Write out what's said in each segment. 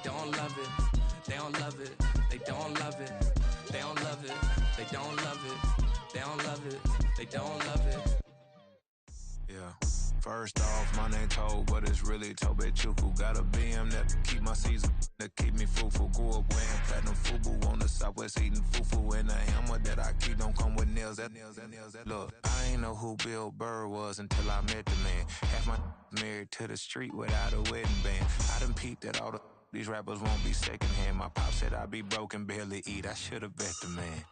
don't love it. They don't love it. They don't love it. They don't love it. They don't love it. They don't love it. They don't love it. Yeah. First off, my name Toe, but it's really Tobe Chuku. Got a BM that keep my season, that keep me fruitful. Grew up wearing platinum FUBU on the Southwest eating fufu. And the hammer that I keep don't come with nails. Look, I ain't know who Bill Burr was until I met the man. Half my married to the street without a wedding band. I done peeped at all these rappers won't be secondhand. My pop said I'd be broke and barely eat. I should've bet the man.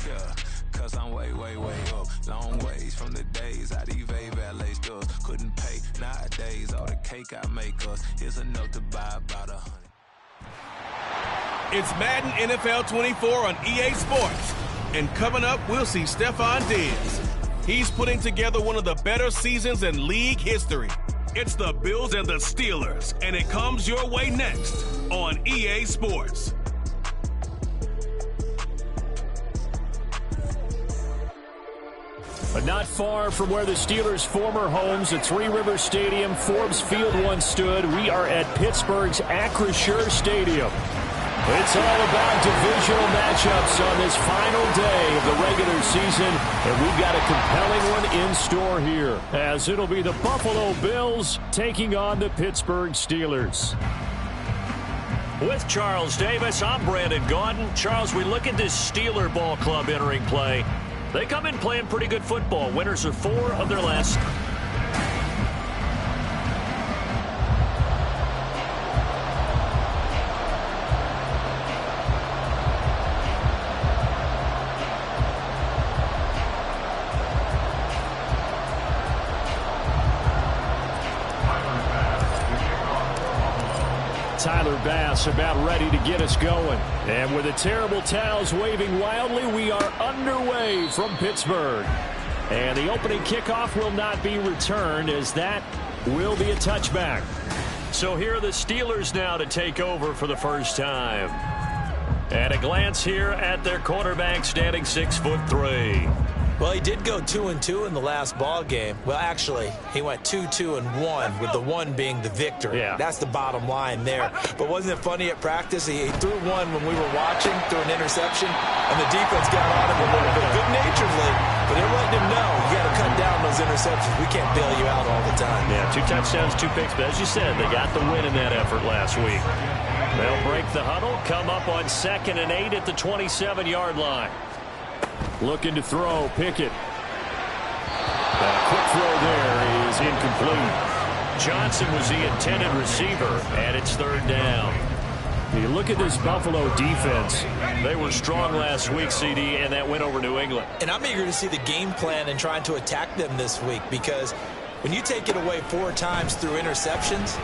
Yeah, cause I'm way, way, way up. Long ways from the days I evade valet stores. Couldn't pay nowadays. All the cake I make us is enough to buy about 100. It's Madden NFL 24 on EA Sports. And coming up, we'll see Stephon Diggs. He's putting together one of the better seasons in league history. It's the Bills and the Steelers, and it comes your way next on EA Sports. But not far from where the Steelers' former homes at Three Rivers Stadium, Forbes Field once stood, we are at Pittsburgh's Acrisure Stadium. It's all about divisional matchups on this final day of the regular season, and we've got a compelling one in store here, as it'll be the Buffalo Bills taking on the Pittsburgh Steelers. With Charles Davis, I'm Brandon Gaudin. Charles, we look at this Steeler ball club entering play. They come in playing pretty good football. Winners of 4 of their last. Tyler Bass about ready to get us going. And with the terrible towels waving wildly, we are underway from Pittsburgh. And the opening kickoff will not be returned, as that will be a touchback. So here are the Steelers now to take over for the first time. At a glance here at their quarterback, standing 6'3". Well, he did go 2-2 in the last ball game. Well, actually, he went 2-2-1, with the 1 being the victory. Yeah. That's the bottom line there. But wasn't it funny at practice? He threw one when we were watching, threw an interception, and the defense got on him a little bit, good-naturedly. But they're letting him know, you got to cut down those interceptions. We can't bail you out all the time. Yeah, 2 touchdowns, 2 picks. But as you said, they got the win in that effort last week. They'll break the huddle, come up on 2nd and 8 at the 27-yard line. Looking to throw, Pickett. A quick throw there is incomplete. Johnson was the intended receiver, and it's 3rd down. You look at this Buffalo defense. They were strong last week, CD, and that went over New England. And I'm eager to see the game plan and trying to attack them this week, because when you take it away 4 times through interceptions,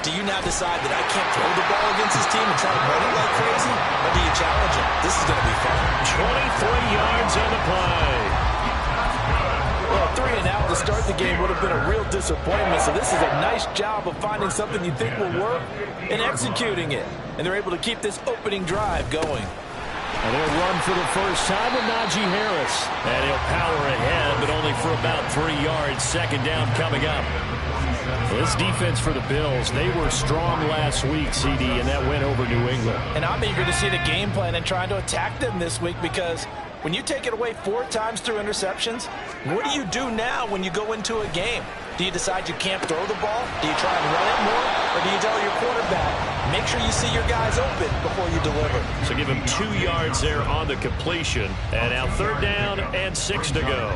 do you now decide that I can't throw the ball against this team and try to run it like crazy? Or do you challenge it? This is going to be fun. 23 yards on the play. Well, 3 and out to start the game would have been a real disappointment. So this is a nice job of finding something you think will work and executing it. And they're able to keep this opening drive going. And they'll run for the first time with Najee Harris. And he'll power ahead, but only for about 3 yards. 2nd down coming up. This defense for the Bills, they were strong last week, CD, and that went over New England. And I'm eager to see the game plan and trying to attack them this week, because when you take it away 4 times through interceptions, what do you do now when you go into a game? Do you decide you can't throw the ball? Do you try and run it more? Or do you tell your quarterback, make sure you see your guys open before you deliver? So give him 2 yards there on the completion. And now 3rd down and 6 to go.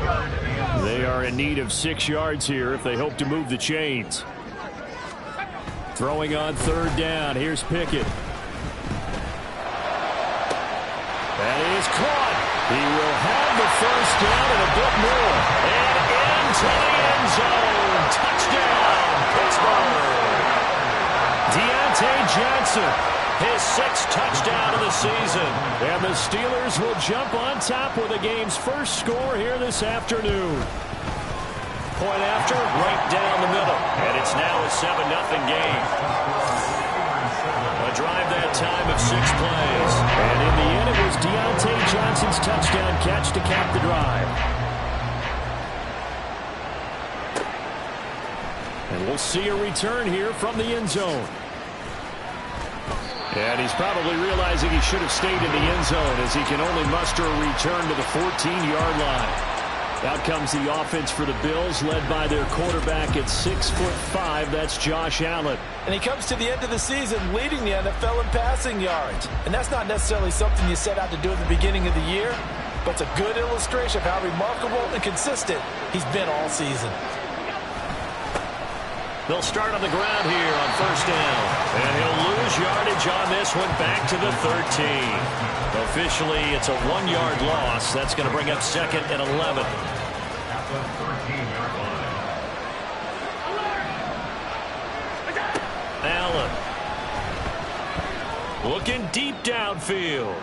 They are in need of 6 yards here if they hope to move the chains. Throwing on 3rd down. Here's Pickett. That is caught. He will have the first down and a bit more. And into the end zone. Touchdown, Pittsburgh. Deontay Johnson, his 6th touchdown of the season. And the Steelers will jump on top with the game's first score here this afternoon. Point after, right down the middle. And it's now a 7-0 game. A drive that time of 6 plays. And in the end, it was Deontay Johnson's touchdown catch to cap the drive. And we'll see a return here from the end zone. And he's probably realizing he should have stayed in the end zone as he can only muster a return to the 14-yard line. Out comes the offense for the Bills, led by their quarterback at 6'5". That's Josh Allen. And he comes to the end of the season leading the NFL in passing yards. And that's not necessarily something you set out to do at the beginning of the year, but it's a good illustration of how remarkable and consistent he's been all season. They'll start on the ground here on first down. And he'll lose yardage on this one back to the 13. Officially, it's a 1-yard loss. That's going to bring up 2nd and 11. Allen. Looking deep downfield.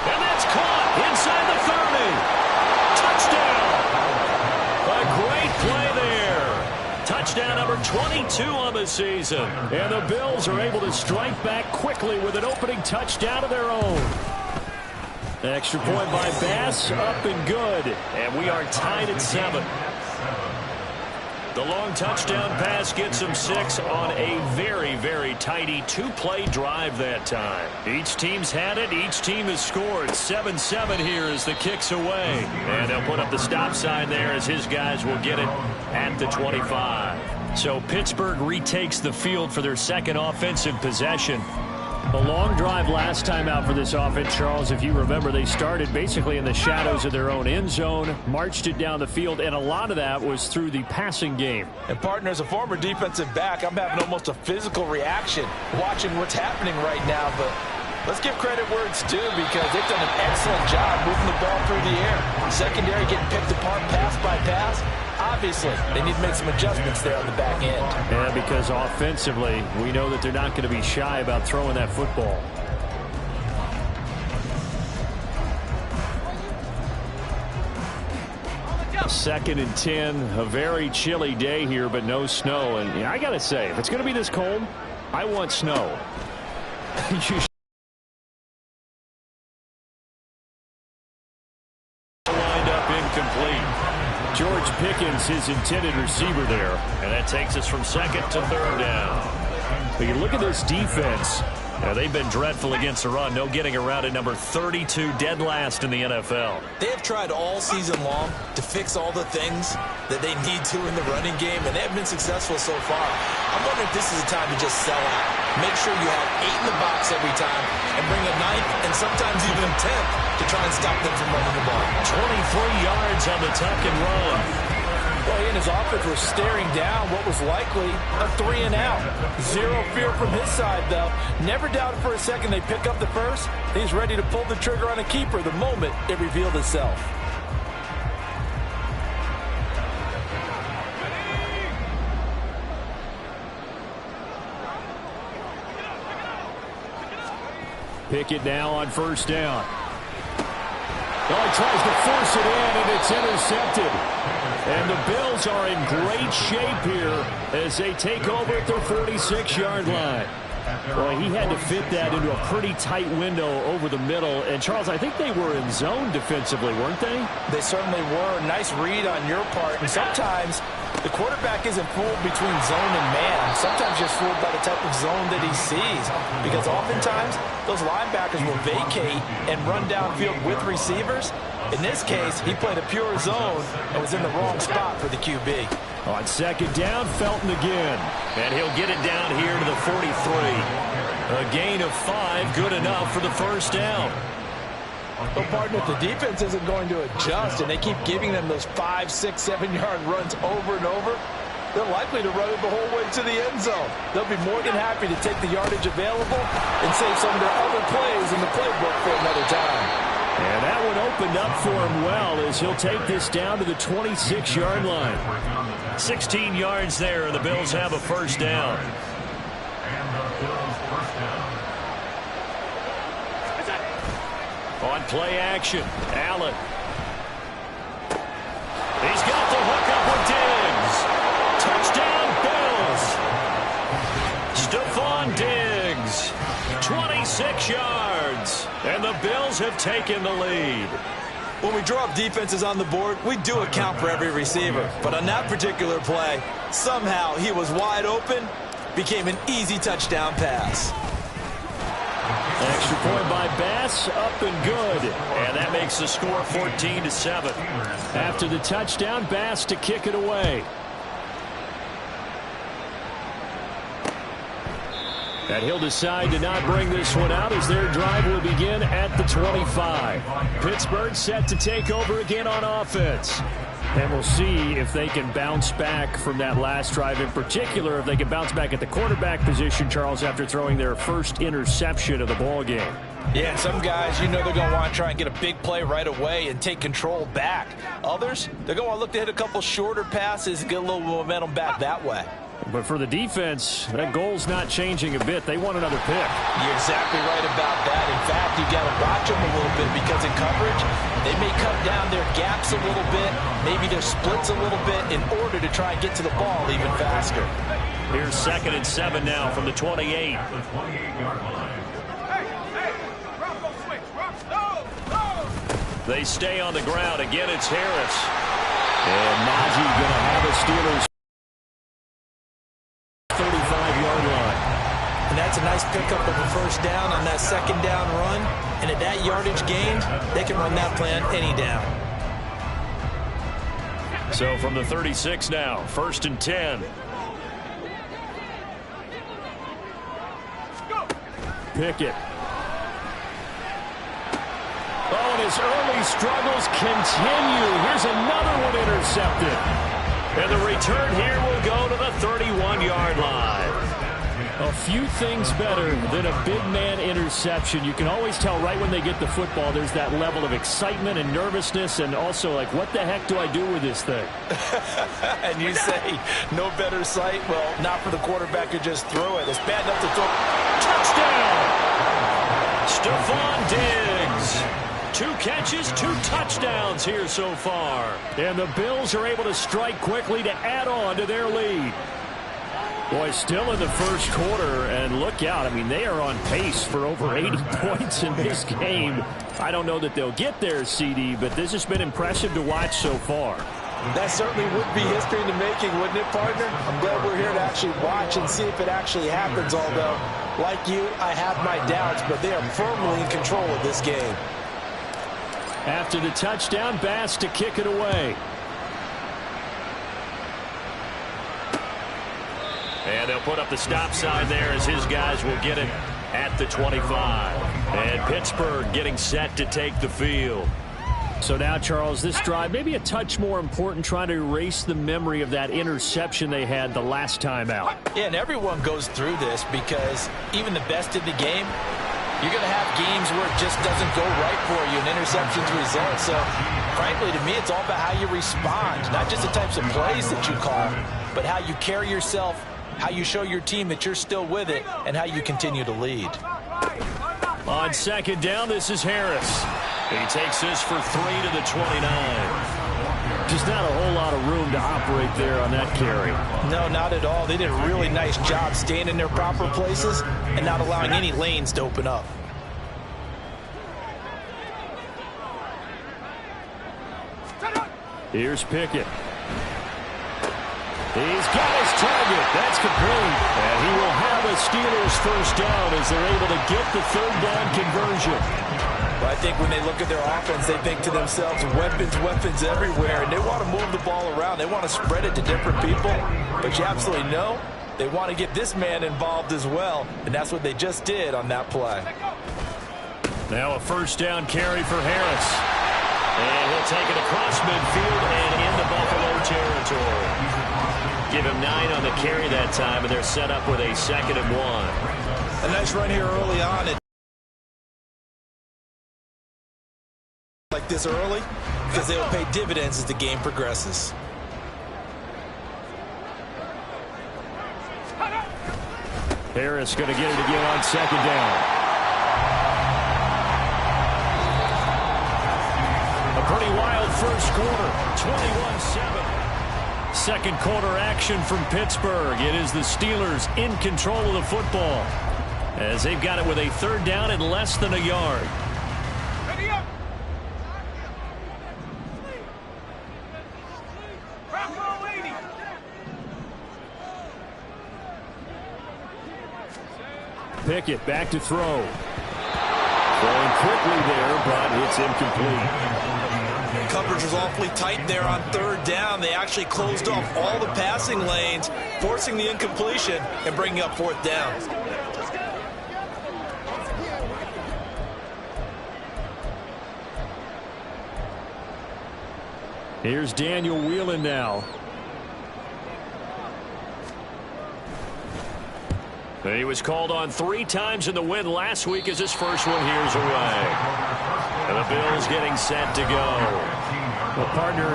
And that's caught inside the 30. Touchdown. A great play there. Touchdown number 22 on the season. And the Bills are able to strike back quickly with an opening touchdown of their own. Extra point by Bass, up and good. And we are tied at 7. The long touchdown pass gets him 6 on a very, very tidy 2-play drive that time. Each team's had it. Each team has scored. 7-7 here as the kick's away. And they'll put up the stop sign there as his guys will get it at the 25. So Pittsburgh retakes the field for their second offensive possession. A long drive last time out for this offense, Charles. If you remember, they started basically in the shadows of their own end zone, marched it down the field, and a lot of that was through the passing game. And, partner, as a former defensive back, I'm having almost a physical reaction watching what's happening right now. But let's give credit where it's due because they've done an excellent job moving the ball through the air. Secondary getting picked apart pass by pass. Obviously, they need to make some adjustments there on the back end. Yeah, because offensively, we know that they're not going to be shy about throwing that football. Second and 10, a very chilly day here, but no snow. And yeah, I got to say, if it's going to be this cold, I want snow. You Wind up incomplete. George Pickens, his intended receiver there. And that takes us from 2nd to 3rd down. But you look at this defense. Now, they've been dreadful against the run. No getting around at number 32, dead last in the NFL. They have tried all season long to fix all the things that they need to in the running game, and they have been successful so far. I'm wondering if this is a time to just sell out. Make sure you have 8 in the box every time and bring a 9th and sometimes even a 10th to try and stop them from running the ball. 23 yards on the tuck and run. Well, he and his offense were staring down what was likely a 3-and-out. Zero fear from his side, though. Never doubted for a second they pick up the first. He's ready to pull the trigger on a keeper the moment it revealed itself. Pickett now on first down. Well, he tries to force it in, and it's intercepted. And the Bills are in great shape here as they take over at their 46-yard line. Well, he had to fit that into a pretty tight window over the middle. And, Charles, I think they were in zone defensively, weren't they? They certainly were. Nice read on your part. And sometimes the quarterback isn't fooled between zone and man. Sometimes just fooled by the type of zone that he sees. Because oftentimes those linebackers will vacate and run downfield with receivers. In this case, he played a pure zone and was in the wrong spot for the QB. On second down, Felton again. And he'll get it down here to the 43. A gain of 5, good enough for the first down. Well, partner, if the defense isn't going to adjust and they keep giving them those 5, 6, 7-yard runs over and over, they're likely to run it the whole way to the end zone. They'll be more than happy to take the yardage available and save some of their other plays in the playbook for another time. And that one opened up for him well as he'll take this down to the 26-yard line. 16 yards there, and the Bills have a first down. On play action, Allen. He's got the hook up with Diggs. Touchdown, Bills. Stephon Diggs. 26 yards. And the Bills have taken the lead. When we draw up defenses on the board, we do account for every receiver. But on that particular play, somehow he was wide open, became an easy touchdown pass. Extra point by Bass, up and good. And that makes the score 14-7. After the touchdown, Bass to kick it away. And he'll decide to not bring this one out as their drive will begin at the 25. Pittsburgh set to take over again on offense. And we'll see if they can bounce back from that last drive, in particular if they can bounce back at the quarterback position, Charles, after throwing their first interception of the ball game. Yeah, some guys, you know they're going to want to try and get a big play right away and take control back. Others, they're going to want to look to hit a couple shorter passes and get a little momentum back that way. But for the defense, that goal's not changing a bit. They want another pick. You're exactly right about that. In fact, you got to watch them a little bit because in coverage, they may cut down their gaps a little bit, maybe their splits a little bit in order to try and get to the ball even faster. Here's 2nd and 7 now from the 28. They stay on the ground. Again, it's Harris. And Najee going to have a Steelers 35-yard line. And that's a nice pickup of a first down on that second down run. And at that yardage gained, they can run that play on any down. So from the 36 now, 1st and 10. Pickett. Oh, and his early struggles continue. Here's another one intercepted. And the return here will go to the 31-yard line. A few things better than a big man interception. You can always tell right when they get the football, there's that level of excitement and nervousness, and also like, what the heck do I do with this thing? And you say, no better sight? Well, not for the quarterback who just threw it. It's bad enough to throw. Touchdown! Stephon Diggs. 2 catches, 2 touchdowns here so far. And the Bills are able to strike quickly to add on to their lead. Boy, still in the first quarter, and look out. I mean, they are on pace for over 80 points in this game. I don't know that they'll get there, CD, but this has been impressive to watch so far. That certainly would be history in the making, wouldn't it, partner? I'm glad we're here to actually watch and see if it actually happens, although, like you, I have my doubts, but they are firmly in control of this game. After the touchdown, Bass to kick it away. And they'll put up the stop sign there as his guys will get it at the 25. And Pittsburgh getting set to take the field. So now, Charles, this drive maybe a touch more important, trying to erase the memory of that interception they had the last time out. Yeah, and everyone goes through this because even the best in the game, you're going to have games where it just doesn't go right for you and interceptions result. So, frankly, to me, it's all about how you respond, not just the types of plays that you call, but how you carry yourself, how you show your team that you're still with it, and how you continue to lead. On 2nd down, this is Harris. He takes this for 3 to the 29. Just not a whole lot of room to operate there on that carry. No, not at all. They did a really nice job staying in their proper places and not allowing any lanes to open up. Here's Pickett. He's got his target. That's complete. And he will have a Steelers first down as they're able to get the 3rd down conversion. Well, I think when they look at their offense, they think to themselves, weapons everywhere, and they want to move the ball around. They want to spread it to different people, but you absolutely know they want to get this man involved as well, and that's what they just did on that play. Now a first down carry for Harris. And he'll take it across midfield and in the Buffalo territory. Give him 9 on the carry that time, and they're set up with a 2nd and 1. A nice run here early on. Like this early, because they will pay dividends as the game progresses. Harris going to get it again on 2nd down. A pretty wild first quarter, 21-7. 2nd quarter action from Pittsburgh. It is the Steelers in control of the football as they've got it with a 3rd down and less than a yard. Pickett back to throw. Throwing quickly there, but it's incomplete. Coverage was awfully tight there on third down. They actually closed off all the passing lanes, forcing the incompletion and bringing up fourth down. Here's Daniel Whelan now. He was called on 3 times in the win last week as his first one here's away. And the Bills getting set to go. Well, partner,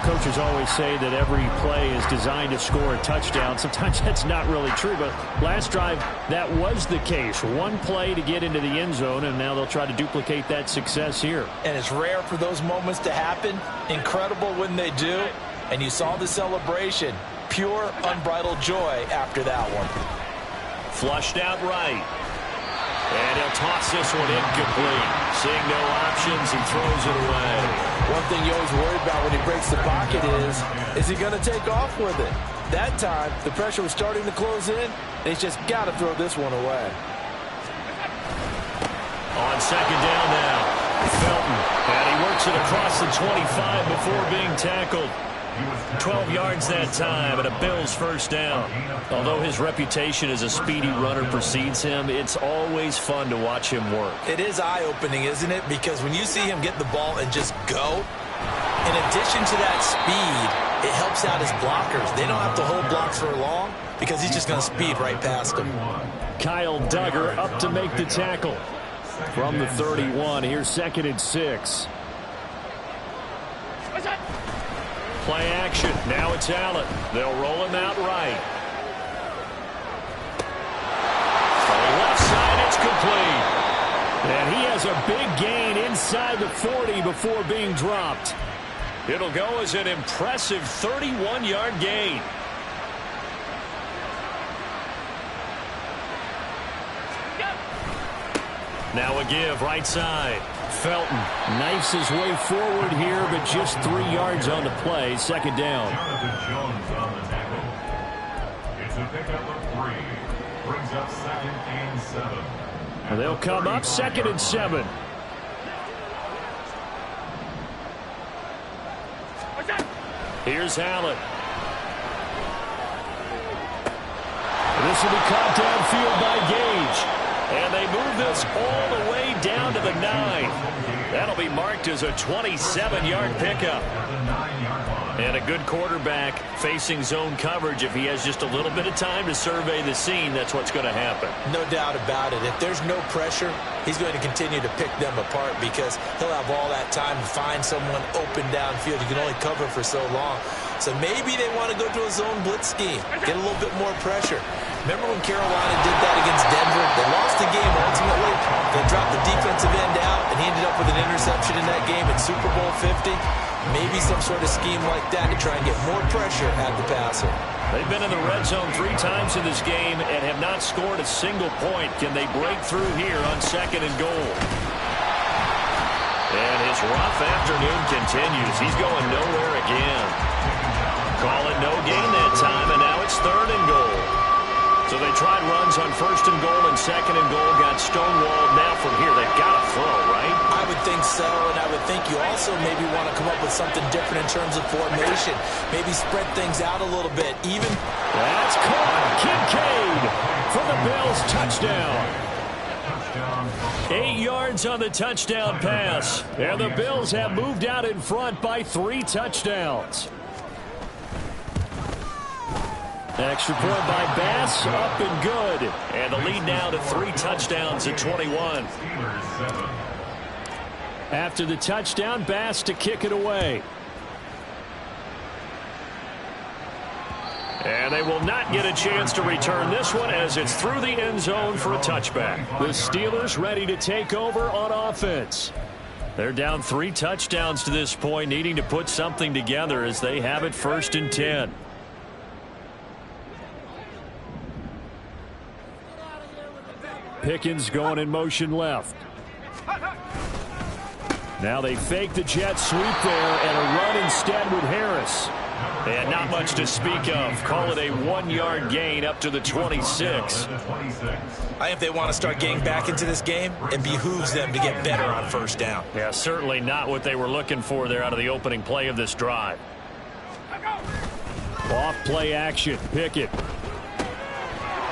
coaches always say that every play is designed to score a touchdown. Sometimes that's not really true, but last drive, that was the case. One play to get into the end zone, and now they'll try to duplicate that success here. And it's rare for those moments to happen. Incredible when they do. And you saw the celebration. Pure, unbridled joy after that one. Flushed out right. And he'll toss this one incomplete. Seeing no options, he throws it away. One thing you always worry about when he breaks the pocket is he going to take off with it? That time, the pressure was starting to close in, and he's just got to throw this one away. On second down now, Felton. And he works it across the 25 before being tackled. 12 yards that time, and a Bills first down. Although his reputation as a speedy runner precedes him, it's always fun to watch him work. It is eye-opening, isn't it? Because when you see him get the ball and just go, in addition to that speed, it helps out his blockers. They don't have to hold blocks for long because he's just going to speed right past them. Kyle Duggar up to make the tackle. From the 31, here's 2nd and 6. Play action. Now it's Allen. They'll roll him out right. On the left side, it's complete. And he has a big gain inside the 40 before being dropped. It'll go as an impressive 31-yard gain. Now a give right side. Felton knifes his way forward here, but just 3 yards on the play. 2nd down. It's a pickup of 3. Brings up 2nd and 7. And they'll come up 2nd and 7. Here's Allen. This will be caught downfield by Gage. And they move this all the way down to the 9. That'll be marked as a 27-yard pickup. And a good quarterback facing zone coverage. If he has just a little bit of time to survey the scene, that's what's going to happen. No doubt about it. If there's no pressure, he's going to continue to pick them apart because he'll have all that time to find someone open downfield. You can only cover for so long. So maybe they want to go to a zone blitz scheme, get a little bit more pressure. Remember when Carolina did that against Denver? They lost the game ultimately. They dropped the defensive end out, and he ended up with an interception in that game in Super Bowl 50. Maybe some sort of scheme like that to try and get more pressure at the passer. They've been in the red zone 3 times in this game and have not scored a single point. Can they break through here on 2nd and goal? And his rough afternoon continues. He's going nowhere again. Call it no gain that time, and now it's 3rd and goal. So they tried runs on 1st and goal and 2nd and goal, got stonewalled. Now from here, they've got to throw, right? I would think so, and I would think you also maybe want to come up with something different in terms of formation. Maybe spread things out a little bit. Even that's caught. Kincaid for the Bills touchdown. 8 yards on the touchdown pass. And the Bills have moved out in front by 3 touchdowns. Extra point by Bass, up and good. And the lead now to 3 touchdowns at 21. After the touchdown, Bass to kick it away. And they will not get a chance to return this one as it's through the end zone for a touchback. The Steelers ready to take over on offense. They're down 3 touchdowns to this point, needing to put something together as they have it 1st and 10. Pickens going in motion left. Now they fake the jet sweep there and a run instead with Harris. And not much to speak of. Call it a 1-yard gain up to the 26. I think if they want to start getting back into this game, it behooves them to get better on first down. Yeah, certainly not what they were looking for there out of the opening play of this drive. Off play action. Pickett.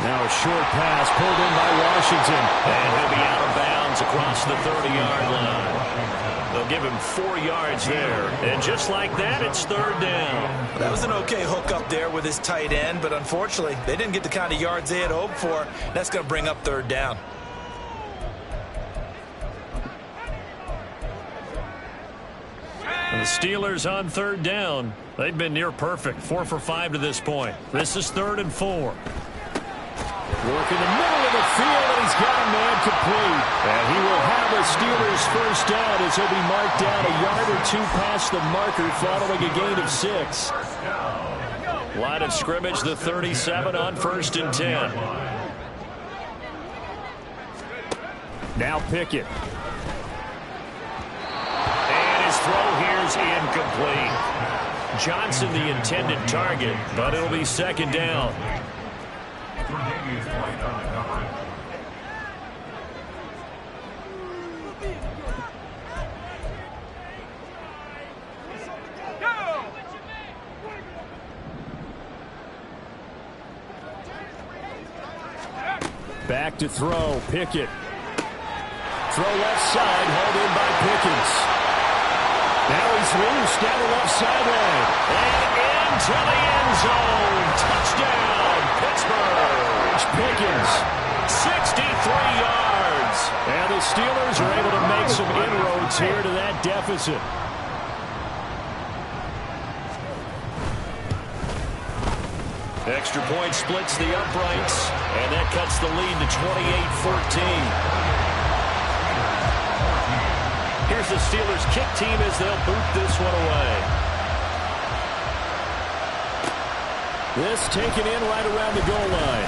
Now a short pass pulled in by Washington. And he'll be out of bounds across the 30-yard line. They'll give him 4 yards there. And just like that, it's third down. That was an okay hook up there with his tight end, but unfortunately, they didn't get the kind of yards they had hoped for. That's going to bring up third down. And the Steelers on third down. They've been near perfect. 4 for 5 to this point. This is 3rd and 4. Work in the middle of the field, and he's got a man complete. And he will have a Steelers first down as he'll be marked down a yard or 2 past the marker following a gain of 6. Line of scrimmage, the 37 on 1st and 10. Now Pickett. And his throw here's incomplete. Johnson the intended target, but it'll be 2nd down. Back to throw. Pickett. Throw left side, hauled in by Pickens. Now he's loose down the left sideline. And into the end zone. Touchdown, Pittsburgh. Pickens. 63 yards. And the Steelers are able to make some inroads here to that deficit. Extra point splits the uprights, and that cuts the lead to 28-14. Here's the Steelers kick team as they'll boot this one away. This taken in right around the goal line.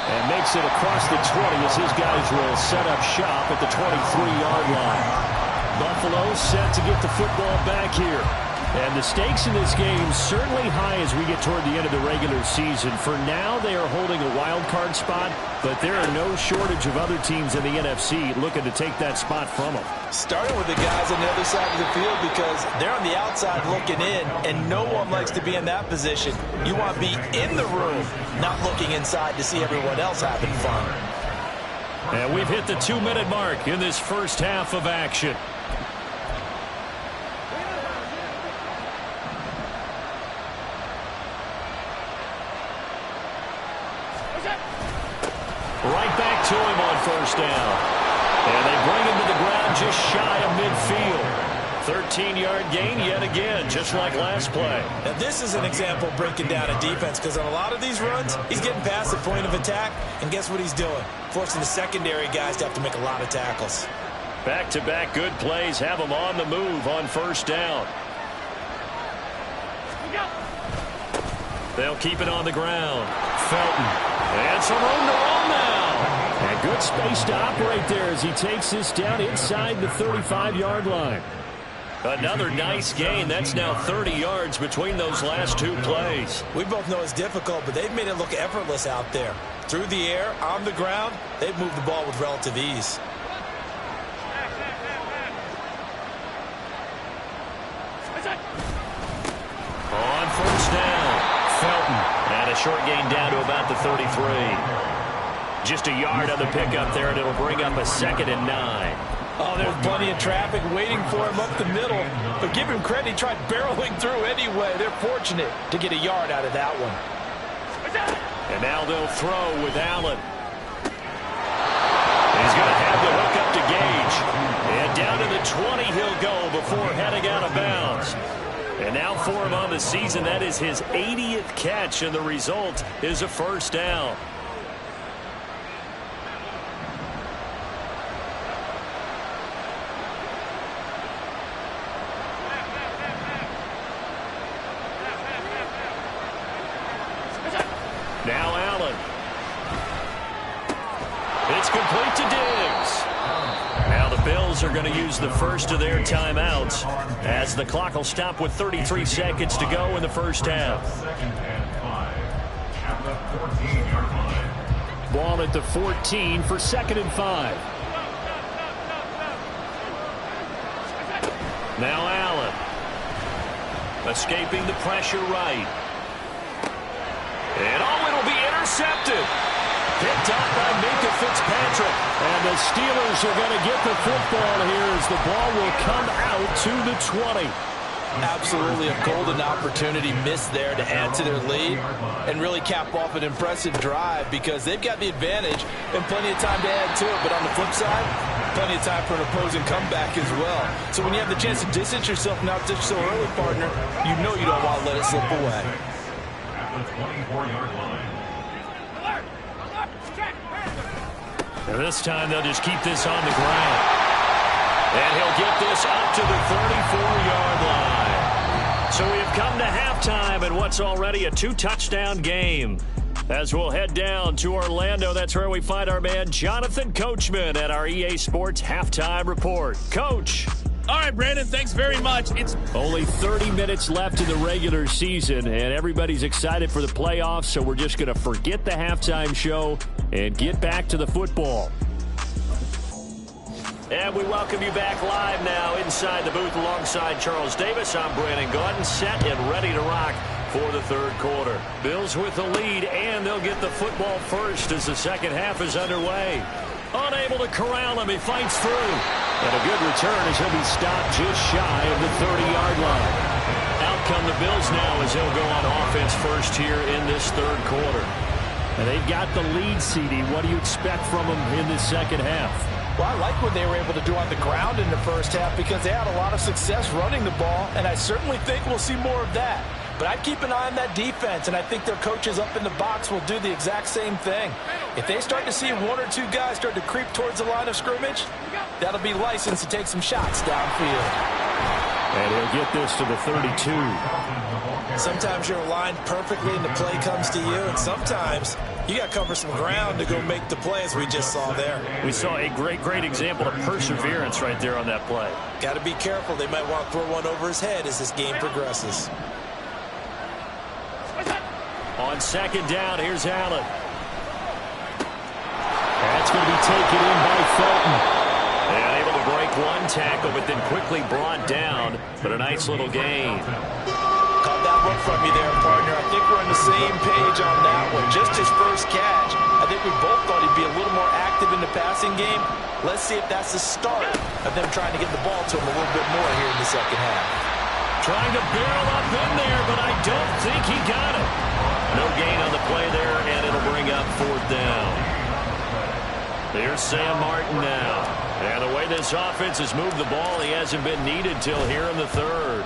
And makes it across the 20 as his guys will set up shop at the 23-yard line. Buffalo set to get the football back here. And the stakes in this game certainly high as we get toward the end of the regular season. For now, they are holding a wild card spot, but there are no shortage of other teams in the NFC looking to take that spot from them. Starting with the guys on the other side of the field because they're on the outside looking in, and no one likes to be in that position. You want to be in the room, not looking inside to see everyone else having fun. And we've hit the 2-minute mark in this first half of action. Right back to him on first down. And they bring him to the ground just shy of midfield. 13-yard gain yet again, just like last play. Now this is an example of breaking down a defense because on a lot of these runs, he's getting past the point of attack, and guess what he's doing? Forcing the secondary guys to have to make a lot of tackles. Back-to-back good plays have them on the move on first down. They'll keep it on the ground. Felton. And some room to roll now. And good space to operate there as he takes this down inside the 35-yard line. Another nice gain. That's now 30 yards between those last 2 plays. We both know it's difficult, but they've made it look effortless out there. Through the air, on the ground, they've moved the ball with relative ease. On first down, Felton. And a short gain down to about the 33. Just a yard on the pickup there, and it'll bring up a 2nd and 9. Oh, there's plenty of traffic waiting for him up the middle. But give him credit, he tried barreling through anyway. They're fortunate to get a yard out of that one. And now they'll throw with Allen. He's going to have the hook up to Gage. And down to the 20 he'll go before heading out of bounds. And now for him on the season, that is his 80th catch, and the result is a first down. Now Allen. It's complete to Diggs. Now the Bills are going to use the first of their timeouts as the clock will stop with 33 seconds to go in the first half. Second and 5 at the 14-yard line. Ball at the 14 for 2nd and 5. Now Allen. Escaping the pressure right. And it'll be intercepted. Picked up by Minka Fitzpatrick. And the Steelers are going to get the football here as the ball will come out to the 20. Absolutely a golden opportunity missed there to add to their lead and really cap off an impressive drive because they've got the advantage and plenty of time to add to it. But on the flip side, plenty of time for an opposing comeback as well. So when you have the chance to distance yourself now just so early, partner, you know you don't want to let it slip away. At the 24-yard line. And this time they'll just keep this on the ground. And he'll get this up to the 34-yard line. So we have come to halftime in what's already a 2-touchdown game. As we'll head down to Orlando, that's where we find our man Jonathan Coachman at our EA Sports Halftime Report. Coach. All right, Brandon, thanks very much. It's only 30 minutes left in the regular season, and everybody's excited for the playoffs, so we're just going to forget the halftime show and get back to the football. And we welcome you back live now inside the booth alongside Charles Davis. I'm Brandon Gaudin, set and ready to rock for the third quarter. Bills with the lead, and they'll get the football first as the second half is underway. Unable to corral him, he fights through. And a good return as he'll be stopped just shy of the 30-yard line. Out come the Bills now as they'll go on offense first here in this third quarter. And they've got the lead, CD. What do you expect from them in this second half? Well, I like what they were able to do on the ground in the first half because they had a lot of success running the ball, and I certainly think we'll see more of that. But I'd keep an eye on that defense, and I think their coaches up in the box will do the exact same thing. If they start to see one or two guys start to creep towards the line of scrimmage, that'll be license to take some shots downfield. And he'll get this to the 32. Sometimes you're aligned perfectly and the play comes to you, and sometimes you got to cover some ground to go make the play, as we just saw there. We saw a great example of perseverance right there on that play. Got to be careful. They might want to throw one over his head as this game progresses. On second down, here's Allen. That's going to be taken in by Felton. And able to break one tackle, but then quickly brought down. But a nice little gain. Caught that look from you there, partner. I think we're on the same page on that one. Just his first catch. I think we both thought he'd be a little more active in the passing game. Let's see if that's the start of them trying to get the ball to him a little bit more here in the second half. Trying to barrel up in there, but I don't think he got it. No gain on the play there, and it'll bring up fourth down. Here's Sam Martin now. And the way this offense has moved the ball, he hasn't been needed till here in the third.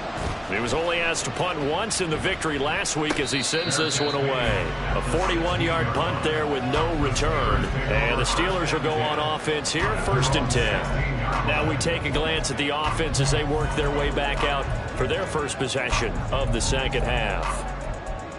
He was only asked to punt once in the victory last week as he sends this one away. A 41-yard punt there with no return. And the Steelers will go on offense here, 1st and 10. Now we take a glance at the offense as they work their way back out for their first possession of the second half.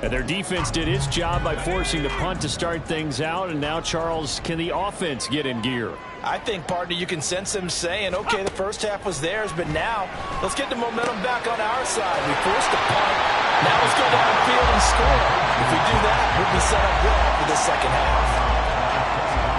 And their defense did its job by forcing the punt to start things out. And now, Charles, can the offense get in gear? I think, partner, you can sense them saying, okay, the first half was theirs, but now let's get the momentum back on our side. We forced the punt. Now let's go downfield and score. If we do that, we'll be set up well for the second half.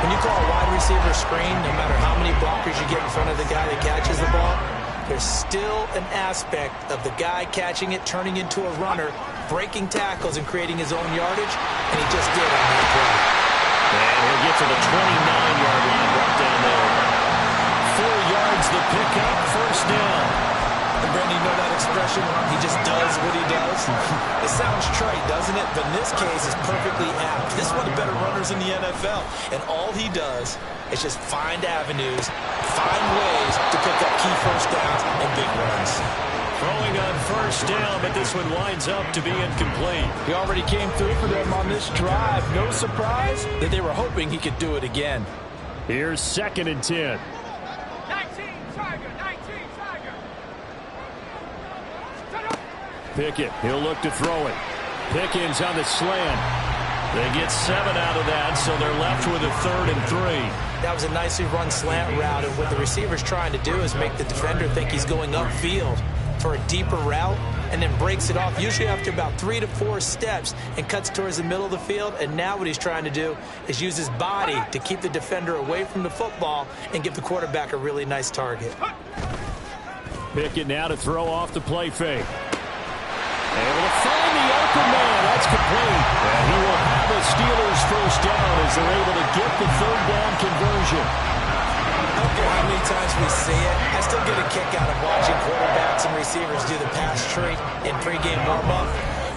When you call a wide receiver screen, no matter how many blockers you get in front of the guy that catches the ball, there's still an aspect of the guy catching it, turning into a runner, breaking tackles and creating his own yardage, and he just did on that play. And he'll get to the 29-yard line right down there. 4 yards the pickup, first down. And Brandon, you know that expression? He just does what he does. It sounds trite, doesn't it? But in this case, it's perfectly apt. This is one of the better runners in the NFL. And all he does is just find avenues, find ways to pick up key first downs and big runs. Throwing on first down, but this one winds up to be incomplete. He already came through for them on this drive. No surprise that they were hoping he could do it again. Here's 2nd and 10. 19, Tiger. Pickett, he'll look to throw it. Pickens on the slant. They get 7 out of that, so they're left with a 3rd and 3. That was a nicely run slant route, and what the receiver's trying to do is make the defender think he's going upfield for a deeper route, and then breaks it off, usually after about 3 to 4 steps, and cuts towards the middle of the field. And now what he's trying to do is use his body to keep the defender away from the football and give the quarterback a really nice target. Pickett now to throw off the play fake. Able to find the open man. That's complete. And he will have a Steelers first down as they're able to get the 3rd down conversion. I don't care how many times we see it, I still get a kick out of watching quarterbacks and receivers do the pass tree in pregame warm-up.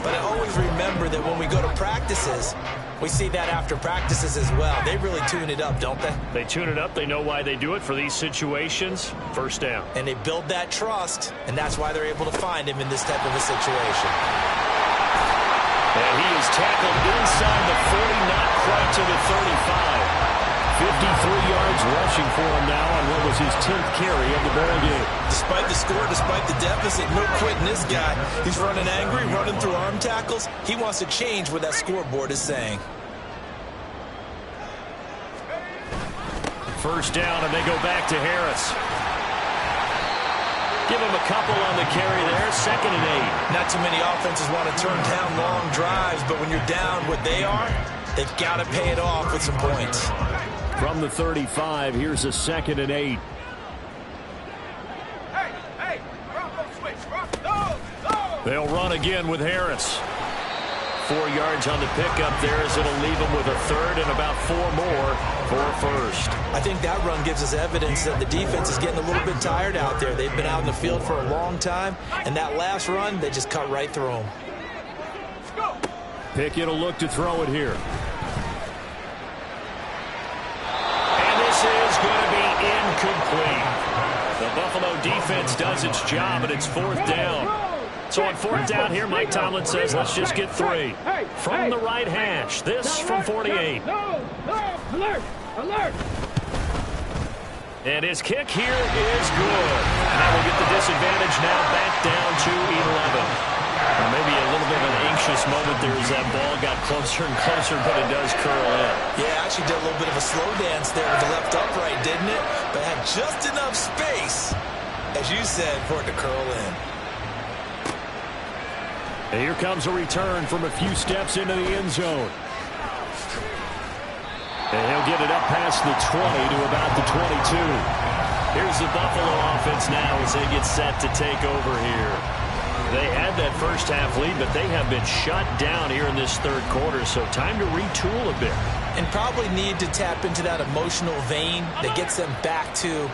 But I always remember that when we go to practices, we see that after practices as well. They really tune it up, don't they? They tune it up. They know why they do it for these situations. First down. And they build that trust, and that's why they're able to find him in this type of a situation. And he is tackled inside the 40, not quite to the 35. 53 yards rushing for him now on what was his 10th carry of the ball game. Despite the score, despite the deficit, no quitting this guy. He's running angry, running through arm tackles. He wants to change what that scoreboard is saying. First down, and they go back to Harris. Give him a couple on the carry there. 2nd and 8. Not too many offenses want to turn down long drives, but when you're down what they are, they've got to pay it off with some points. From the 35, here's a 2nd and 8. Hey, switch. They'll run again with Harris. 4 yards on the pickup there as it'll leave them with a 3rd and about 4 more for a first. I think that run gives us evidence that the defense is getting a little bit tired out there. They've been out in the field for a long time, and that last run, they just cut right through them. Pickett will look to throw it here. This is going to be incomplete. The Buffalo defense does its job, and it's 4th down. So on 4th down here, Mike Tomlin says, let's just get 3. From the right hash, this from 48. Alert! And his kick here is good. And that will get the disadvantage now back down to 11. Or maybe a little bit of an anxious moment there as that ball got closer and closer, but it does curl in. Yeah, actually did a little bit of a slow dance there with the left upright, didn't it? But had just enough space, as you said, for it to curl in. And here comes a return from a few steps into the end zone. And he'll get it up past the 20 to about the 22. Here's the Buffalo offense now as they get set to take over here. They had that first half lead, but they have been shut down here in this 3rd quarter, so time to retool a bit. And probably need to tap into that emotional vein that gets them back to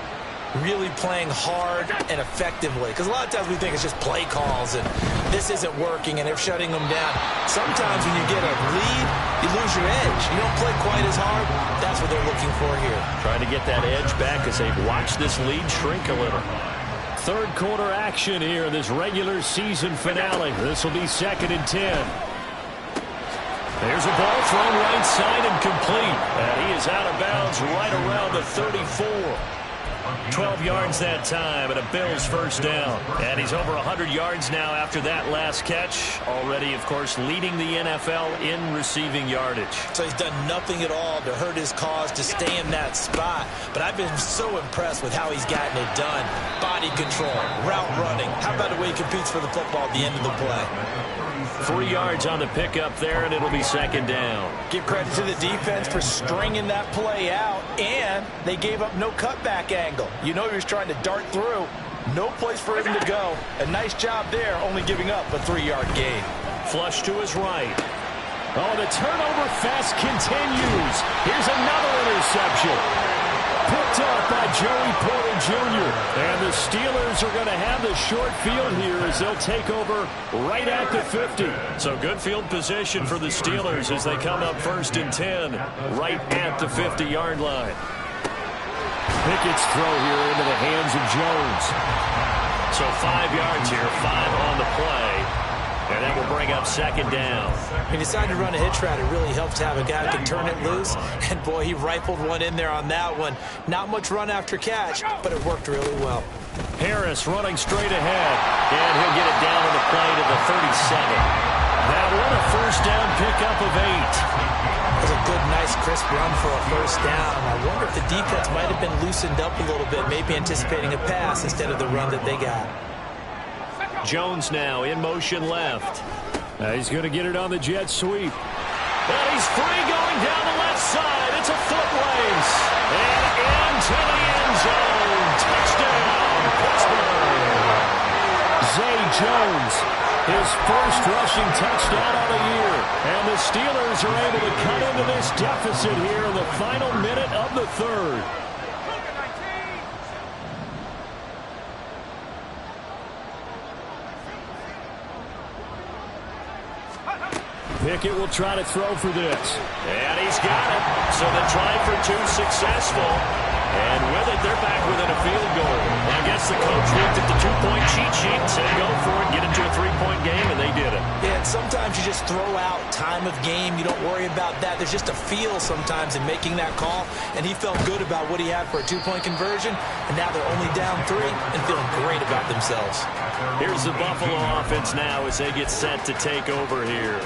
really playing hard and effectively. Because a lot of times we think it's just play calls and this isn't working and they're shutting them down. Sometimes when you get a lead, you lose your edge. You don't play quite as hard. That's what they're looking for here. Trying to get that edge back as they've watched this lead shrink a little. 3rd quarter action here in this regular season finale. This will be 2nd and 10. There's a ball thrown right side and complete. And he is out of bounds right around the 34. 12 yards that time, and a Bills first down. And he's over 100 yards now after that last catch. Already, of course, leading the NFL in receiving yardage. So he's done nothing at all to hurt his cause to stay in that spot. But I've been so impressed with how he's gotten it done. Body control, route running. How about the way he competes for the football at the end of the play? 3 yards on the pickup there, and it'll be 2nd down. Give credit to the defense for stringing that play out, and they gave up no cutback angle. You know he was trying to dart through. No place for him to go. A nice job there, only giving up a 3-yard gain. Flush to his right. Oh, the turnover fest continues. Here's another interception. Picked up by Joey Porter Jr. And the Steelers are going to have the short field here as they'll take over right at the 50. So good field position for the Steelers as they come up 1st and 10 right at the 50-yard line. Pickett's throw here into the hands of Jones. So 5 yards here, 5 on the play. And that will bring up 2nd down. He decided to run a hitch route. It really helped to have a guy who can turn it loose. And, boy, he rifled one in there on that one. Not much run after catch, but it worked really well. Harris running straight ahead. And he'll get it down on the play to the 37. That one a first down pickup of 8. good, nice, crisp run for a first down. I wonder if the defense might have been loosened up a little bit, maybe anticipating a pass instead of the run that they got. Jones now in motion left. He's going to get it on the jet sweep. And he's free going down the left side. It's a foot race. And into the end zone. Touchdown, Pittsburgh. Zay Jones, his first rushing touchdown of the year. And the Steelers are able to cut into this deficit here in the final minute of the third. Pickett will try to throw for this. And he's got it. So the try for two successful. And with it, they're back within a field goal. And I guess the coach looked at the two-point cheat sheet and said, go for it, get into a three-point game, and they did it. Yeah, and sometimes you just throw out time of game. You don't worry about that. There's just a feel sometimes in making that call. And he felt good about what he had for a two-point conversion. And now they're only down 3 and feeling great about themselves. Here's the Buffalo offense now as they get set to take over here.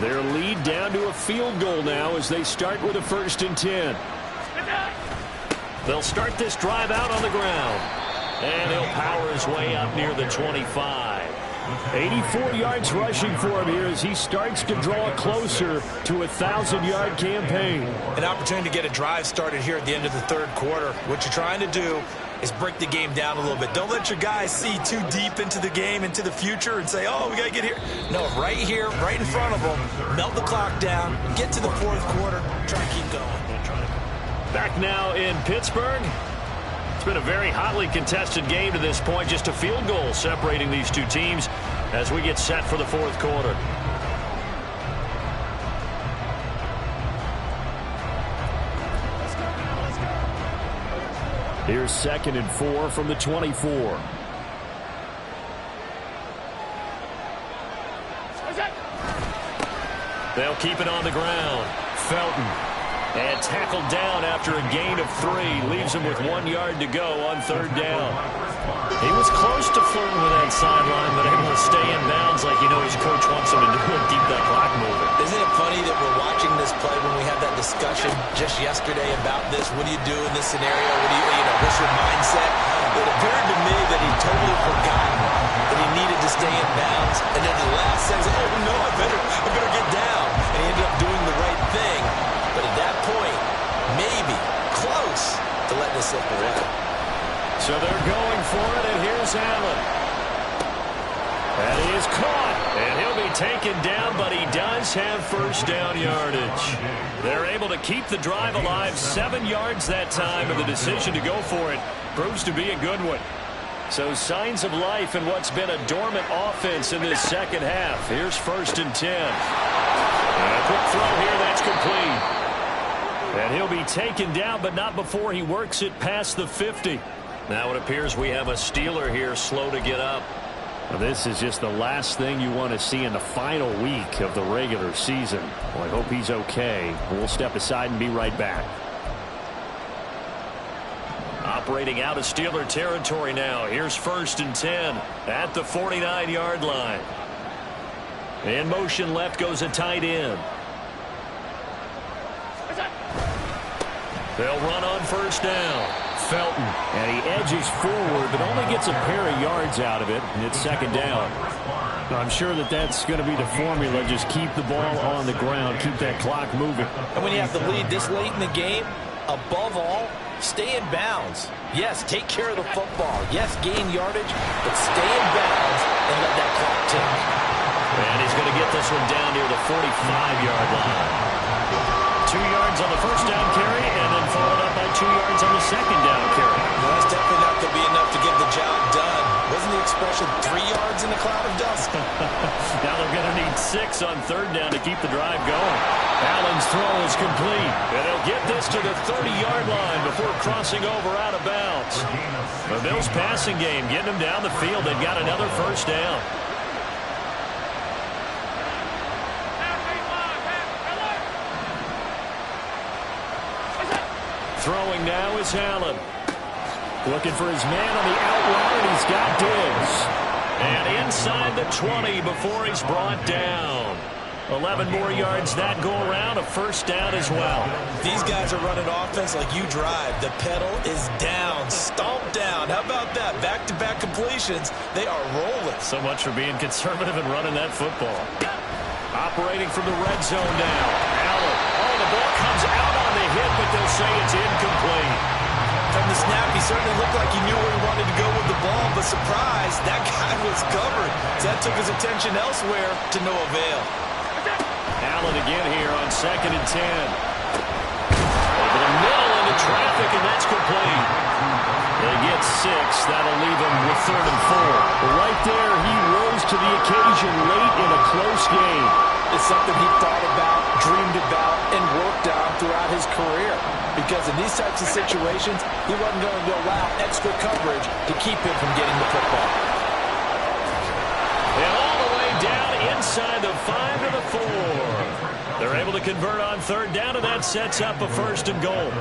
Their lead down to a field goal now as they start with a 1st and 10. They'll start this drive out on the ground. And he'll power his way up near the 25. 84 yards rushing for him here as he starts to draw closer to a 1,000-yard campaign. An opportunity to get a drive started here at the end of the third quarter. What you're trying to do is break the game down a little bit. Don't let your guys see too deep into the game, into the future, and say, oh, we got to get here. No, right here, right in front of them, melt the clock down, get to the fourth quarter, try to keep going. Back now in Pittsburgh. It's been a very hotly contested game to this point. Just a field goal separating these two teams as we get set for the fourth quarter. Here's 2nd and 4 from the 24. They'll keep it on the ground. Felton. And tackled down after a gain of 3. Leaves him with 1 yard to go on 3rd down. He was close to flirting with that sideline, but able to stay in bounds like you know his coach wants him to do and keep that clock moving. Isn't it funny that we're watching this play when we had that discussion just yesterday about this? What do you do in this scenario? What do you know, what's your mindset? It appeared to me that he totally forgotten that he needed to stay in bounds. And then the last sentence, oh no, I better get down. And he ended up doing the right thing. But at that point, maybe close to letting it slip away. So they're going for it, and here's Allen. And he is caught. And he'll be taken down, but he does have first down yardage. They're able to keep the drive alive, 7 yards that time, and the decision to go for it proves to be a good one. So signs of life in what's been a dormant offense in this second half. Here's 1st and 10. And a quick throw here, that's complete. And he'll be taken down, but not before he works it past the 50. Now it appears we have a Steeler here slow to get up. Well, this is just the last thing you want to see in the final week of the regular season. Well, I hope he's okay. We'll step aside and be right back. Operating out of Steeler territory now. Here's 1st and 10 at the 49-yard line. In motion left goes a tight end. They'll run on 1st down. Felton. And he edges forward, but only gets a pair of yards out of it, and it's 2nd down. I'm sure that's going to be the formula. Just keep the ball on the ground, keep that clock moving. And when you have the lead this late in the game, above all, stay in bounds. Yes, take care of the football. Yes, gain yardage, but stay in bounds and let that clock tick. And he's going to get this one down near the 45-yard line. 2 yards on the 1st down carry, and then followed up by 2 yards on the 2nd down carry. Well, that's definitely not going to be enough to get the job done. Wasn't the expression 3 yards in a cloud of dust? Now they're going to need 6 on 3rd down to keep the drive going. Allen's throw is complete. And they'll get this to the 30-yard line before crossing over out of bounds. The Bills passing game, getting them down the field. They've got another 1st down. Throwing now is Allen. Looking for his man on the out route, and he's got Diggs. And inside the 20 before he's brought down. 11 more yards that go around, a first down as well. These guys are running offense like you drive. The pedal is down, stomped down. How about that? Back-to-back completions. They are rolling. So much for being conservative and running that football. Operating from the red zone now. Allen. Oh, the ball comes out on the hit, but they'll say it's incomplete. From the snap, he certainly looked like he knew where he wanted to go with the ball, but surprise, that guy was covered. So that took his attention elsewhere to no avail. Allen again here on 2nd and 10. Over the middle into traffic, and that's complete. They get 6. That'll leave them with 3rd and 4. Right there, he rose to the occasion late in a close game. It's something he thought about, dreamed about, and worked on throughout his career. Because in these types of situations, he wasn't going to allow extra coverage to keep him from getting the football. And all the way down inside the 5 to the 4. They're able to convert on 3rd down, and that sets up a 1st and goal.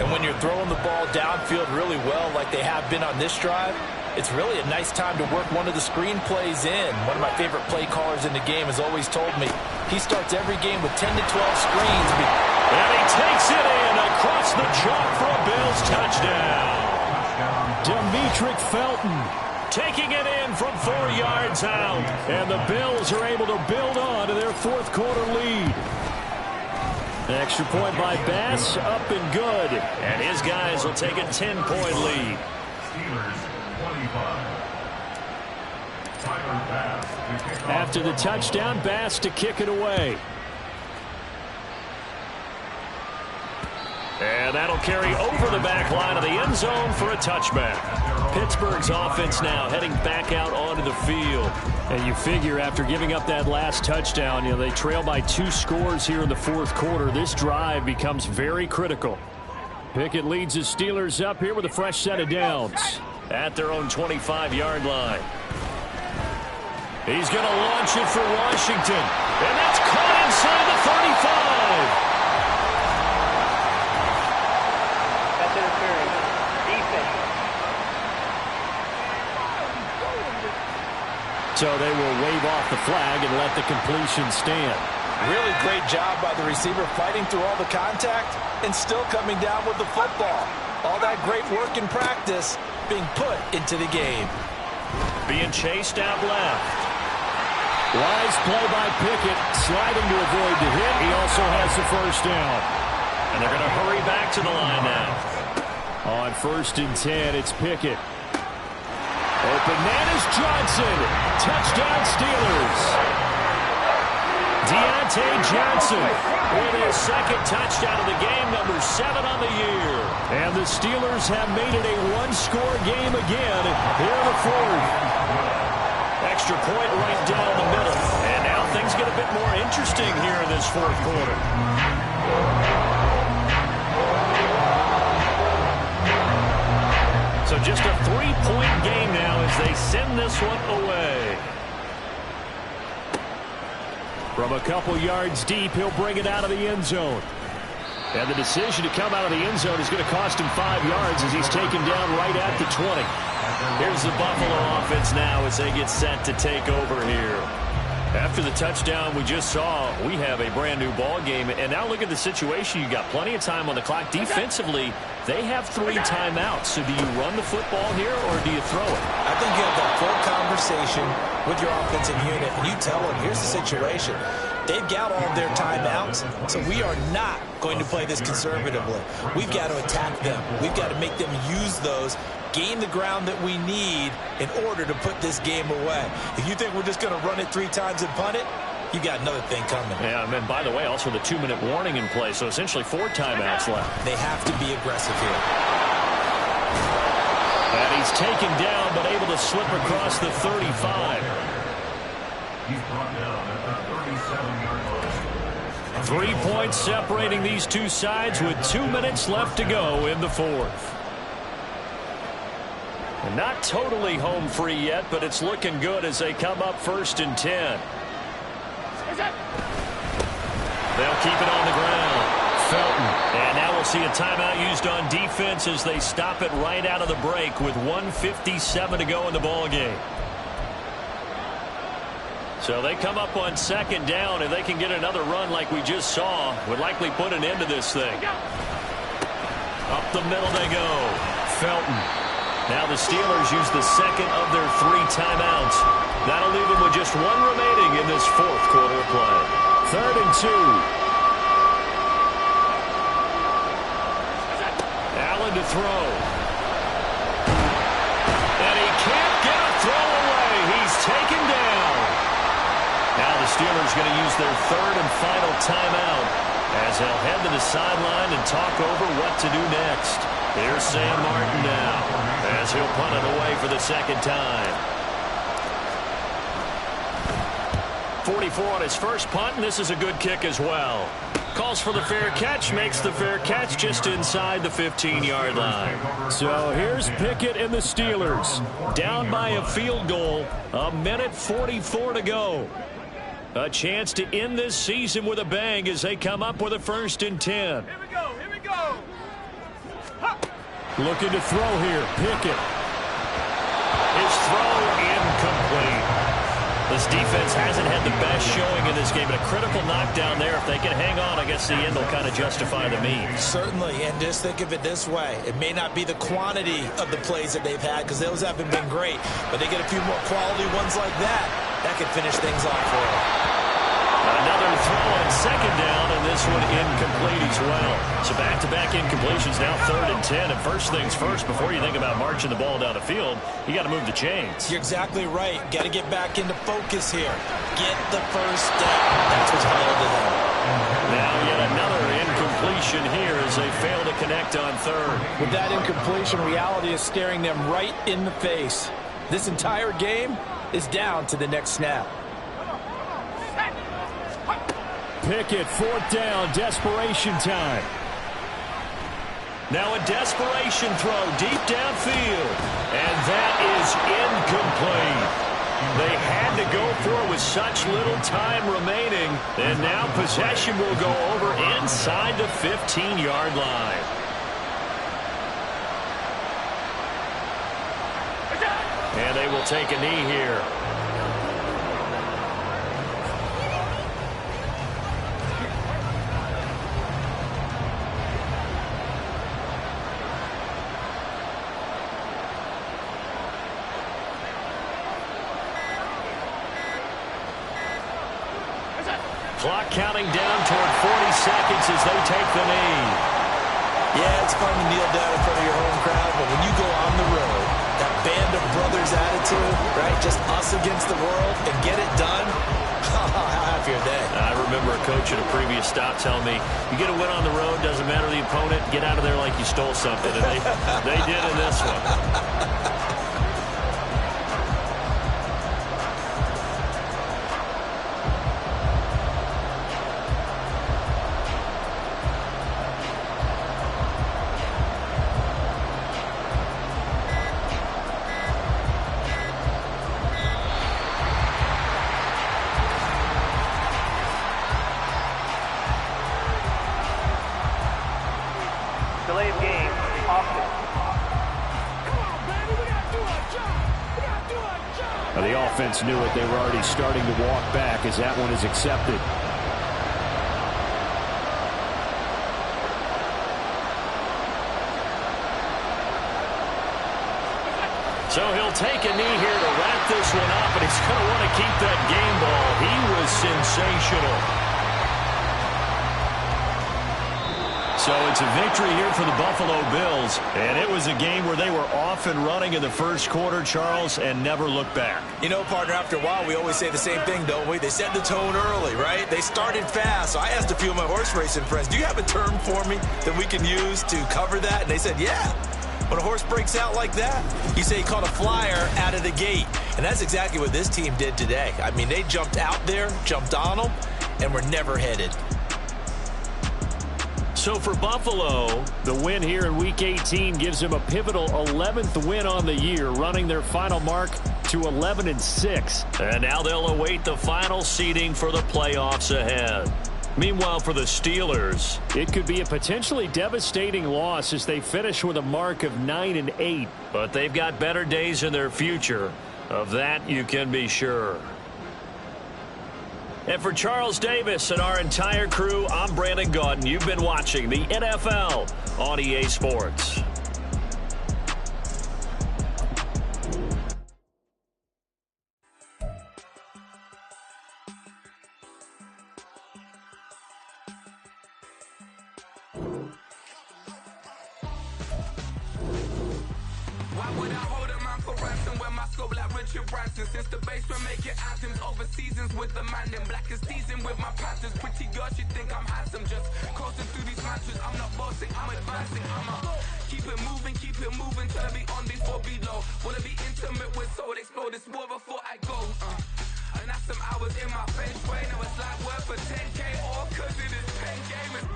And when you're throwing the ball downfield really well like they have been on this drive, it's really a nice time to work one of the screen plays in. One of my favorite play callers in the game has always told me he starts every game with 10 to 12 screens. And he takes it in across the chalk for a Bills touchdown. Demetric Felton taking it in from 4 yards out. And the Bills are able to build on to their 4th quarter lead. An extra point by Bass, up and good. And his guys will take a 10-point lead. After the touchdown, Bass to kick it away. And that'll carry over the back line of the end zone for a touchback. Pittsburgh's offense now heading back out onto the field. And you figure after giving up that last touchdown, they trail by 2 scores here in the 4th quarter. This drive becomes very critical. Pickett leads his Steelers up here with a fresh set of downs. At their own 25-yard line. He's going to launch it for Washington. And that's caught inside the 35. That's interference. Defense. So they will wave off the flag and let the completion stand. Really great job by the receiver fighting through all the contact and still coming down with the football. All that great work in practice being put into the game. Being chased out left. Wise play by Pickett, sliding to avoid the hit. He also has the 1st down. And they're going to hurry back to the line now. On 1st and 10, it's Pickett. Open man is Johnson. Touchdown Steelers. Deontay Johnson with his 2nd touchdown of the game, number 7 on the year. And the Steelers have made it a 1-score game again here in the 4th. Extra point right down the middle. And now things get a bit more interesting here in this 4th quarter. So just a 3-point game now as they send this one away. From a couple yards deep, he'll bring it out of the end zone. And the decision to come out of the end zone is going to cost him 5 yards as he's taken down right at the 20. Here's the Buffalo offense now as they get set to take over here. After the touchdown we just saw, we have a brand new ball game. And now look at the situation. You got plenty of time on the clock. Defensively, they have 3 timeouts. So do you run the football here or do you throw it? I think you have that full conversation with your offensive unit, and you tell them, here's the situation. They've got all of their timeouts, so we are not going to play this conservatively. We've got to attack them. We've got to make them use those, gain the ground that we need in order to put this game away. If you think we're just going to run it 3 times and punt it, you got another thing coming. Yeah, and then, by the way, also the 2-minute warning in play, so essentially 4 timeouts left. They have to be aggressive here. And he's taken down, but able to slip across the 35. He's brought down at the 37-yard line. 3 points separating these two sides with 2 minutes left to go in the 4th. And not totally home free yet, but it's looking good as they come up 1st and 10. They'll keep it on the ground. Felton. And now we'll see a timeout used on defense as they stop it right out of the break with 1:57 to go in the ball game. So they come up on second down, and they can get another run like we just saw. Would likely put an end to this thing. Up the middle they go. Felton. Now the Steelers use the second of their 3 timeouts. That'll leave them with just 1 remaining in this fourth quarter of play. 3rd and 2. Allen to throw. And he can't get a throw away. He's taken down. Now the Steelers going to use their 3rd and final timeout as they'll head to the sideline and talk over what to do next. Here's Sam Martin now as he'll punt it away for the second time. 44 on his first punt, and this is a good kick as well. Calls for the fair catch, makes the fair catch just inside the 15-yard line. So here's Pickett and the Steelers. Down by a field goal, 1:44 to go. A chance to end this season with a bang as they come up with a 1st and 10. Here we go, here we go. Ha! Looking to throw here, Pickett. His throw incomplete. This defense hasn't had the best showing in this game, but a critical knockdown there. If they can hang on, I guess the end will kind of justify the means. Certainly, and just think of it this way. It may not be the quantity of the plays that they've had because those haven't been great, but they get a few more quality ones like that. That could finish things off for them. Another throw on second down, and this one incomplete as well. So back-to-back incompletions, now 3rd and 10. And first things first, before you think about marching the ball down the field, you got to move the chains. You're exactly right. Got to get back into focus here. Get the first down. That's what's called to them. Now yet another incompletion here as they fail to connect on 3rd. With that incompletion, reality is staring them right in the face. This entire game is down to the next snap. Pickett, 4th down, desperation time. Now a desperation throw deep downfield, and that is incomplete. They had to go for it with such little time remaining, and now possession will go over inside the 15-yard line. And they will take a knee here. Clock counting down toward 40 seconds as they take the knee. Yeah, it's fun to kneel down in front of your home crowd, but when you go on the road, that band of brothers attitude, right, just us against the world, and get it done, how happy are they? I remember a coach at a previous stop telling me, you get a win on the road, doesn't matter the opponent, get out of there like you stole something, and they did in this one. Delayed game, offense. The offense knew it. They were already starting to walk back as that one is accepted. So he'll take a knee here to wrap this one up, and he's going to want to keep that game ball. He was sensational. So it's a victory here for the Buffalo Bills, and it was a game where they were off and running in the first quarter, Charles, and never looked back. You know, partner, after a while, we always say the same thing, don't we? They set the tone early, right? They started fast. So I asked a few of my horse racing friends, do you have a term for me that we can use to cover that? And they said, yeah. When a horse breaks out like that, you say he caught a flyer out of the gate. And that's exactly what this team did today. I mean, they jumped out there, jumped on them, and were never headed. So for Buffalo, the win here in Week 18 gives them a pivotal 11th win on the year, running their final mark to 11-6. And now they'll await the final seeding for the playoffs ahead. Meanwhile, for the Steelers, it could be a potentially devastating loss as they finish with a mark of 9-8. But they've got better days in their future. Of that, you can be sure. And for Charles Davis and our entire crew, I'm Brandon Gaudin. You've been watching the NFL on EA Sports. Why would I hold a man for ransom when my scope like Richard Branson? Since the basement making anthems over seasons with the man, then black is seasoned with my Panthers. Pretty girl, she think I'm handsome, just coasting through these mantras. I'm not bossing, I'm advancing, keep it moving till I be on before below. Wanna be intimate with soul, explode this war before I go. And that's some hours in my bench way. Now it's like work for 10K, all cause it is pen gaming.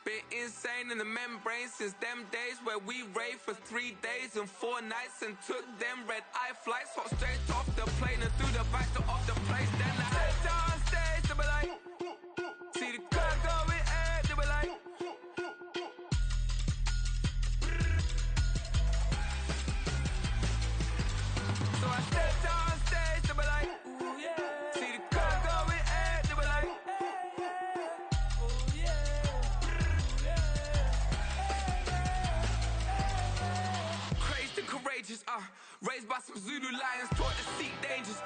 Been insane in the membrane since them days where we raved for 3 days and 4 nights and took them red eye flights, hot straight off the plane and through the back door of the place. Then I head down stage, they be like, see the car going ahead, they be like, so I step down stage, they be like, ooh yeah, see the car going ahead, they be like, ooh yeah. Courageous, raised by some Zulu lions, taught to seek dangers,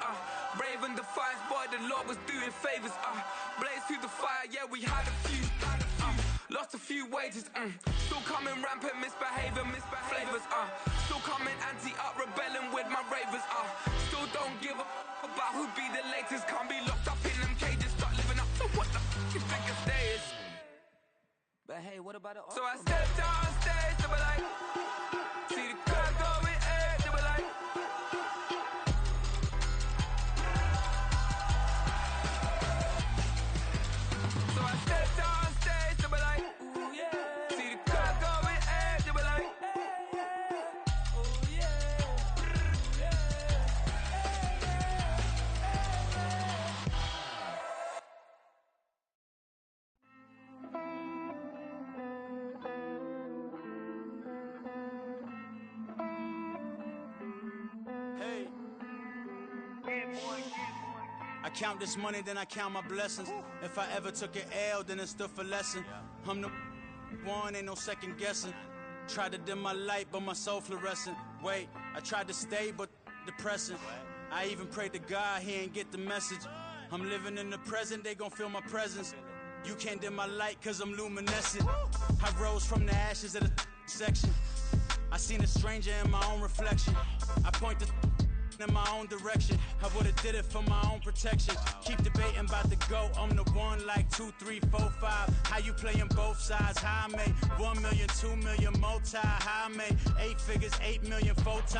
brave and defiant, boy, the Lord was doing favors, blaze through the fire, yeah, we had a few, lost a few wages, still coming rampant, misbehaving, flavors, still coming anti-up, rebelling with my ravers, still don't give a about who be the latest, can't be locked up in them cages, start living up to what the f you think it is. But hey, what about it? So I stepped on stage, they be like, see the car going ahead, they be like, so I stepped on stage, they be like, ooh yeah, see the car going ahead, they be like, ooh yeah. I count this money, then I count my blessings. If I ever took an L, then it stood for lesson. I'm the one, ain't no second guessing. Tried to dim my light, but my soul fluorescent. Wait, I tried to stay, but depressing. I even prayed to God, he ain't get the message. I'm living in the present, they gon' feel my presence. You can't dim my light, cause I'm luminescent. I rose from the ashes of the section. I seen a stranger in my own reflection. I point the in my own direction. I would've did it for my own protection. Keep debating about the GOAT. I'm the one like 2, 3, 4, 5. How you playing both sides? How I made 1 million, 2 million, multi. How I made 8 figures, 8 million, 4 times.